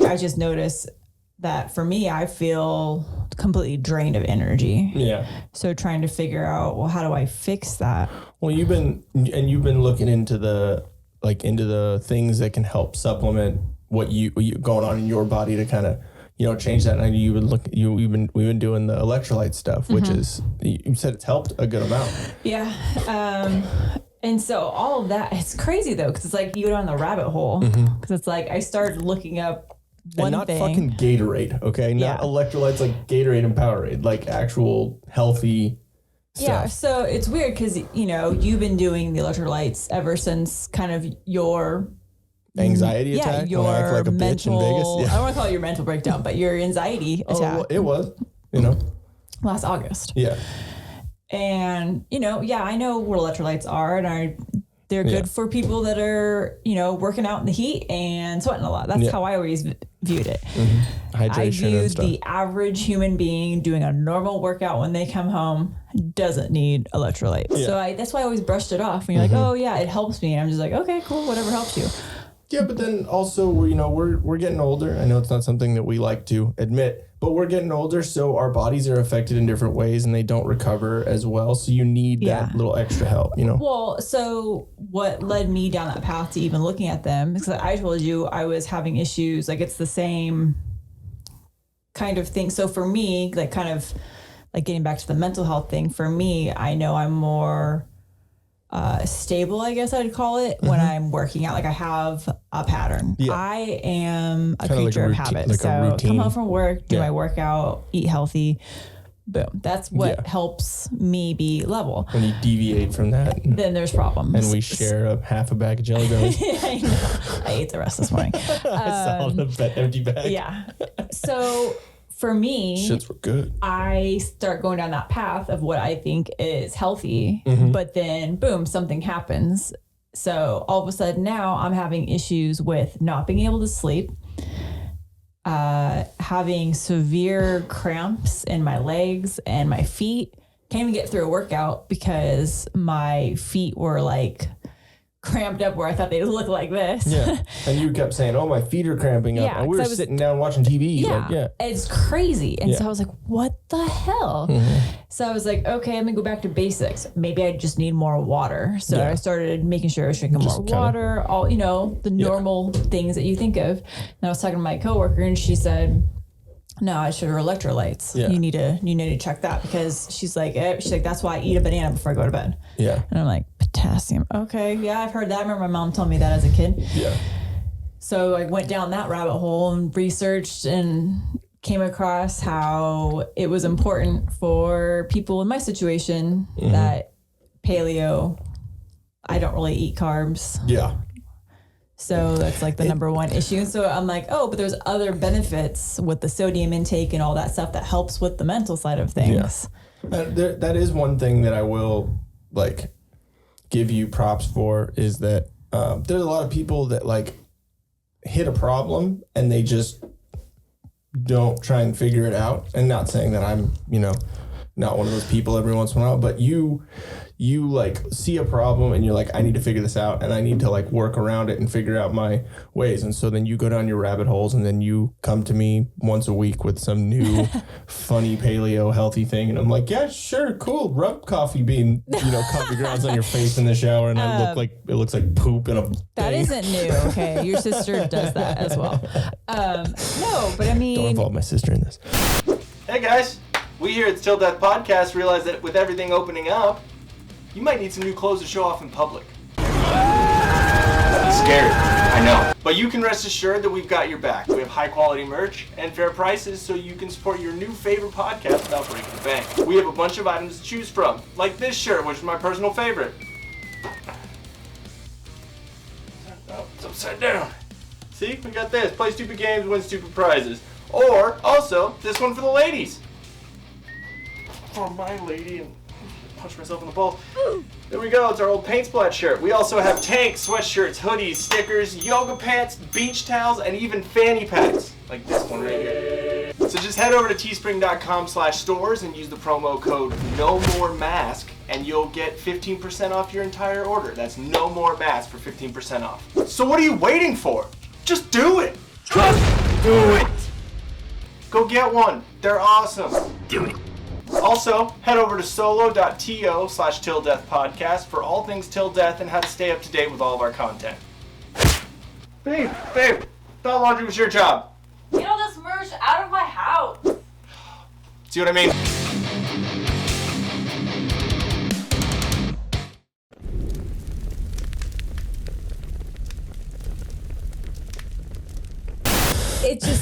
I just noticed that for me, I feel completely drained of energy. Yeah. So trying to figure out, well, how do I fix that? Well, you've been looking into the things that can help supplement what you going on in your body to kind of, change that. And we've been doing the electrolyte stuff, which is, you said it's helped a good amount. Yeah. And so all of that, it's crazy though, because it's like you go down the rabbit hole. Because it's like I started looking up one and not thing. fucking Gatorade, okay? Not electrolytes like Gatorade and Powerade, like actual healthy stuff. Yeah, so it's weird because, you've been doing the electrolytes ever since kind of your anxiety attack your when I act like a bitch in Vegas. Yeah. I don't want to call it your mental breakdown, but your anxiety attack. Well, it was, last August. Yeah. And, I know what electrolytes are, and they're good for people that are, working out in the heat and sweating a lot. That's how I always viewed it. Hydration I viewed and stuff. the average human being doing a normal workout when they come home doesn't need electrolytes. Yeah. So that's why I always brushed it off. And you're like, oh yeah, it helps me. And I'm just like, okay, cool, whatever helps you. Yeah, but then also, we're getting older. I know it's not something that we like to admit, but we're getting older, so our bodies are affected in different ways, and they don't recover as well. So you need that little extra help, Well, so what led me down that path to even looking at them, because I told you I was having issues, like it's the same kind of thing. So for me, like kind of like getting back to the mental health thing, for me, I know I'm more stable, I guess I'd call it, when I'm working out. Like I have a pattern. Yeah. I am a creature of habit. Like so come home from work, do my workout, eat healthy. Boom. That's what helps me be level. When you deviate from that, then there's problems. And we share half a bag of Jelly Bellies. I know. I ate the rest this morning. I saw the empty bag. Yeah. So for me, shits were good. I start going down that path of what I think is healthy, but then boom, something happens. So all of a sudden now I'm having issues with not being able to sleep, having severe cramps in my legs and my feet. Can't even get through a workout because my feet were like cramped up where I thought they'd look like this. Yeah. And you kept saying, oh, my feet are cramping up. Yeah, and we were sitting down watching TV. Yeah. It's crazy. And so I was like, what the hell? So I was like, okay, I'm going to go back to basics. Maybe I just need more water. So I started making sure I was drinking more water, all, the normal things that you think of. And I was talking to my coworker and she said, no, I should have electrolytes. Yeah. You need to check that because she's like, that's why I eat a banana before I go to bed. Yeah. And I'm like, potassium. Okay. Yeah, I've heard that. I remember my mom telling me that as a kid. Yeah. So I went down that rabbit hole and researched and came across how it was important for people in my situation that paleo, I don't really eat carbs. Yeah. So that's like the number one issue. So I'm like, oh, but there's other benefits with the sodium intake and all that stuff that helps with the mental side of things. Yeah. That is one thing that I will like give you props for is that there's a lot of people that like hit a problem and they just don't try and figure it out. And not saying that I'm, not one of those people every once in a while, but you like see a problem and you're like, I need to figure this out and I need to like work around it and figure out my ways. And so then you go down your rabbit holes and then you come to me once a week with some new funny paleo healthy thing. And I'm like, yeah, sure. Cool. Rub coffee grounds on your face in the shower. And it looks like poop in a That thing. Isn't new. Okay. Your sister does that as well. No, but I mean. Don't involve my sister in this. Hey guys, we here at the Till Death Podcast realize that with everything opening up, you might need some new clothes to show off in public. It's scary, I know. But you can rest assured that we've got your back. We have high quality merch and fair prices so you can support your new favorite podcast without breaking the bank. We have a bunch of items to choose from, like this shirt, which is my personal favorite. Oh, it's upside down. See, we got this. Play stupid games, win stupid prizes. Or, also, this one for the ladies. For my lady and punch myself in the balls. There we go, it's our old paint splat shirt. We also have tanks, sweatshirts, hoodies, stickers, yoga pants, beach towels, and even fanny packs. Like this one right here. So just head over to teespring.com/stores and use the promo code NOMOREMASK and you'll get 15% off your entire order. That's NOMOREMASK for 15% off. So what are you waiting for? Just do it! Trust Do it! Go get one. They're awesome. Do it. Also, head over to solo.to/tildeathpodcast for all things till death and how to stay up to date with all of our content. Babe, thought laundry was your job. Get all this merch out of my house. See what I mean?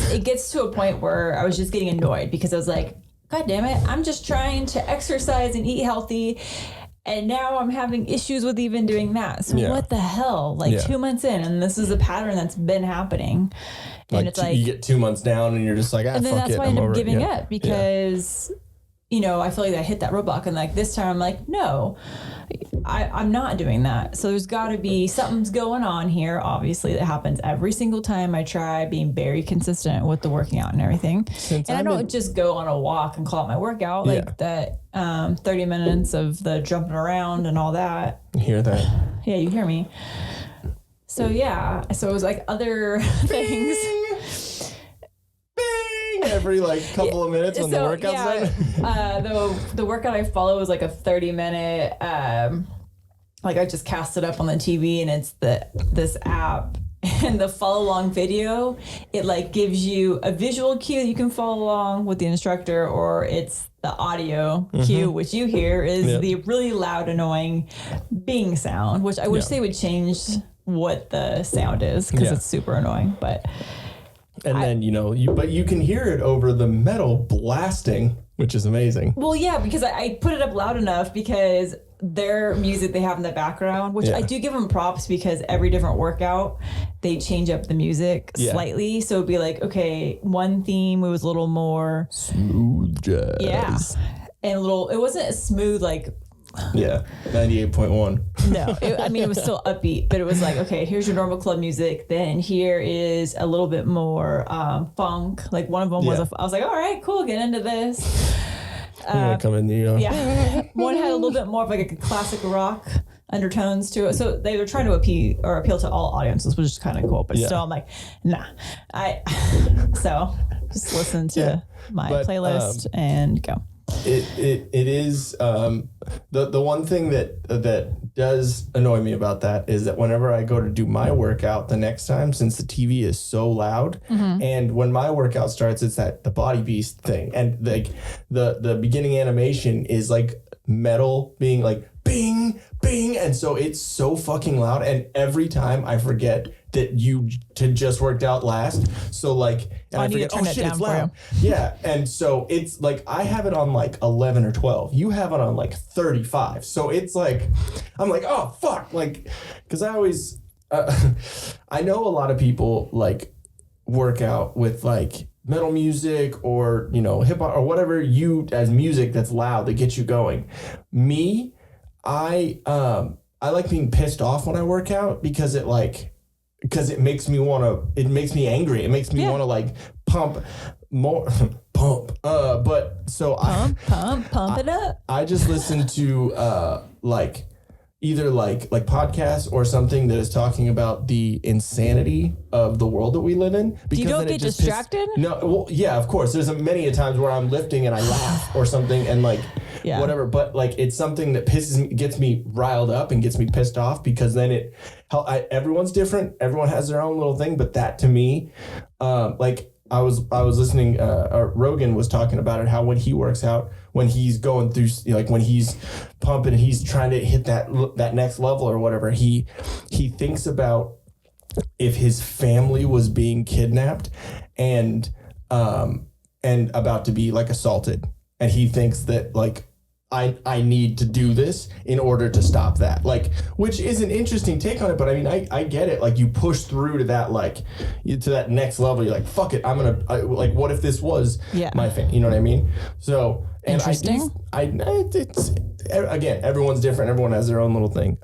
It gets to a point where I was just getting annoyed because I was like, God damn it, I'm just trying to exercise and eat healthy, and now I'm having issues with even doing that. So what the hell? 2 months in, and this is a pattern that's been happening. And it's like you get 2 months down and you're just like, and then fuck that's it, why I end up giving up because I feel like I hit that roadblock, and like this time I'm like, no, I'm not doing that. So there's got to be something's going on here. Obviously, that happens every single time I try being very consistent with the working out and everything. I don't just go on a walk and call it my workout like that. 30 minutes of the jumping around and all that. You hear that? Yeah, you hear me. So so it was like other things. Every couple of minutes when the workout's done. The workout I follow is like a 30-minute. I just cast it up on the TV, and it's this app, and the follow along video. It gives you a visual cue that you can follow along with the instructor, or it's the audio cue, which you hear is the really loud, annoying bing sound, which I wish they would change what the sound is because it's super annoying, but. And then, but you can hear it over the metal blasting, which is amazing. Well, yeah, because I put it up loud enough because their music they have in the background, which I do give them props because every different workout, they change up the music slightly. So it'd be like, okay, one theme was a little more smooth jazz. Yeah. And it wasn't as smooth 98.1. No, it was still upbeat, but it was like, okay, here's your normal club music. Then here is a little bit more funk. Like one of them was, I was like, all right, cool, get into this. Come in, One had a little bit more of like a classic rock undertones to it. So they were trying to appeal to all audiences, which is kind of cool. But still, I'm like, nah. So just listen to my playlist and go. It is the one thing that does annoy me about that is that whenever I go to do my workout the next time, since the TV is so loud, and when my workout starts, it's the Body Beast thing, and the beginning animation is metal being bing bing, and so it's so fucking loud, and every time I forget that you just worked out last, so and I forget, it's loud. Yeah, and so it's I have it on 11 or 12. You have it on 35. So it's I'm like, oh fuck, because I always I know a lot of people work out with metal music or hip hop or whatever as music that's loud that gets you going. Me, I like being pissed off when I work out because it makes me angry. It makes me want to pump more, but so pump it up. I just listen to either podcasts or something that is talking about the insanity of the world that we live in. Because you don't get distracted? No, well, yeah, of course. There's many a times where I'm lifting and I laugh or something and whatever. But it's something that gets me riled up and gets me pissed off because then everyone's different. Everyone has their own little thing. But that to me, I was listening. Rogan was talking about it. How when he works out, when he's going through, when he's pumping, he's trying to hit that next level or whatever. He thinks about if his family was being kidnapped and about to be assaulted, and he thinks that I need to do this in order to stop that. Which is an interesting take on it, but I mean, I get it. You push through to that, to that next level. You're like, fuck it. I'm going to, what if this was my thing? You know what I mean? So, and interesting. It's, again, everyone's different. Everyone has their own little thing.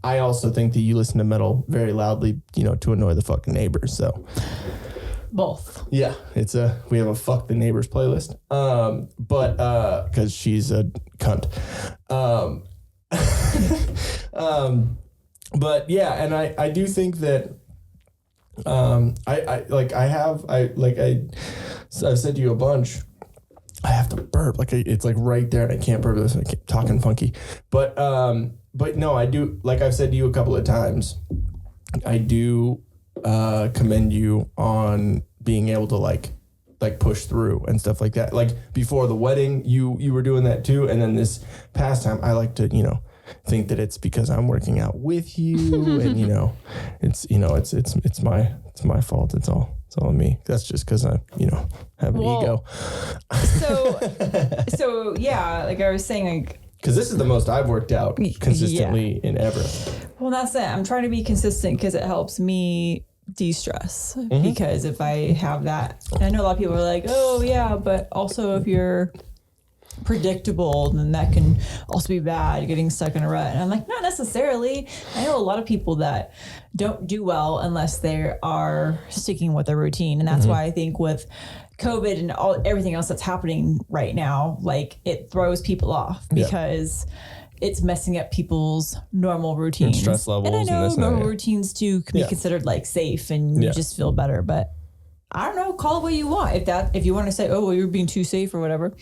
I also think that you listen to metal very loudly, to annoy the fucking neighbors. So. Both. Yeah, we have a fuck the neighbors playlist. But because she's a cunt. But yeah, and I do think that I've said to you a bunch, I have to burp. Like it's like right there and I can't burp this. I keep talking funky. But no, I do, like I've said to you a couple of times, I do commend you on being able to like push through and stuff like that. Like before the wedding, you were doing that too. And then this past time, I like to, think that it's because I'm working out with you and, it's my fault. It's all me. That's just because I, have an ego. So yeah, like I was saying, like, because this is the most I've worked out consistently in ever. Well, that's it. I'm trying to be consistent because it helps me de-stress. Because if I have that, and I know a lot of people are like, oh yeah, but also if you're predictable, then that can also be bad, getting stuck in a rut. And I'm like, not necessarily. I know a lot of people that don't do well unless they are sticking with their routine. And that's why I think with COVID and everything else that's happening right now, like it throws people off because it's messing up people's normal routines. And stress levels. And I know normal routines too can be considered like safe and you just feel better. But I don't know, call it what you want. If you want to say, oh, well, you're being too safe or whatever.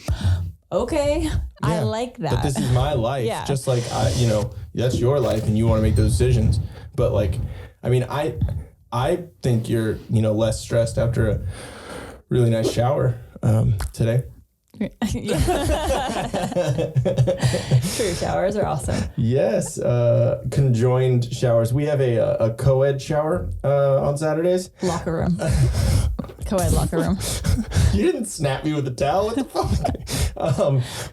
Okay, I like that. But this is my life. Yeah. Just like that's your life and you want to make those decisions. But like, I mean, I think you're, less stressed after a really nice shower today. True, showers are awesome. Yes, conjoined showers. We have a co-ed shower on Saturdays. Locker room. Co-ed locker room. You didn't snap me with a towel. What the fuck?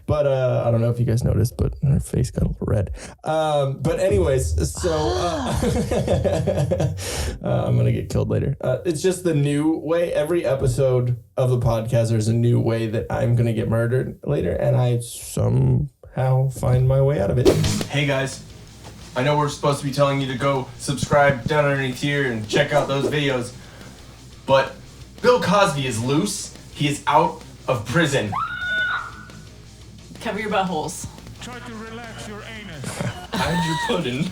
But I don't know if you guys noticed, but her face got a little red. But anyways, so I'm gonna get killed later. It's just the new way. Every episode of the podcast, there's a new way that I'm gonna get murdered later, and I somehow find my way out of it. Hey guys, I know we're supposed to be telling you to go subscribe down underneath here and check out those videos, but Bill Cosby is loose. He is out of prison. Cover your buttholes. Try to relax your anus. Hide your pudding.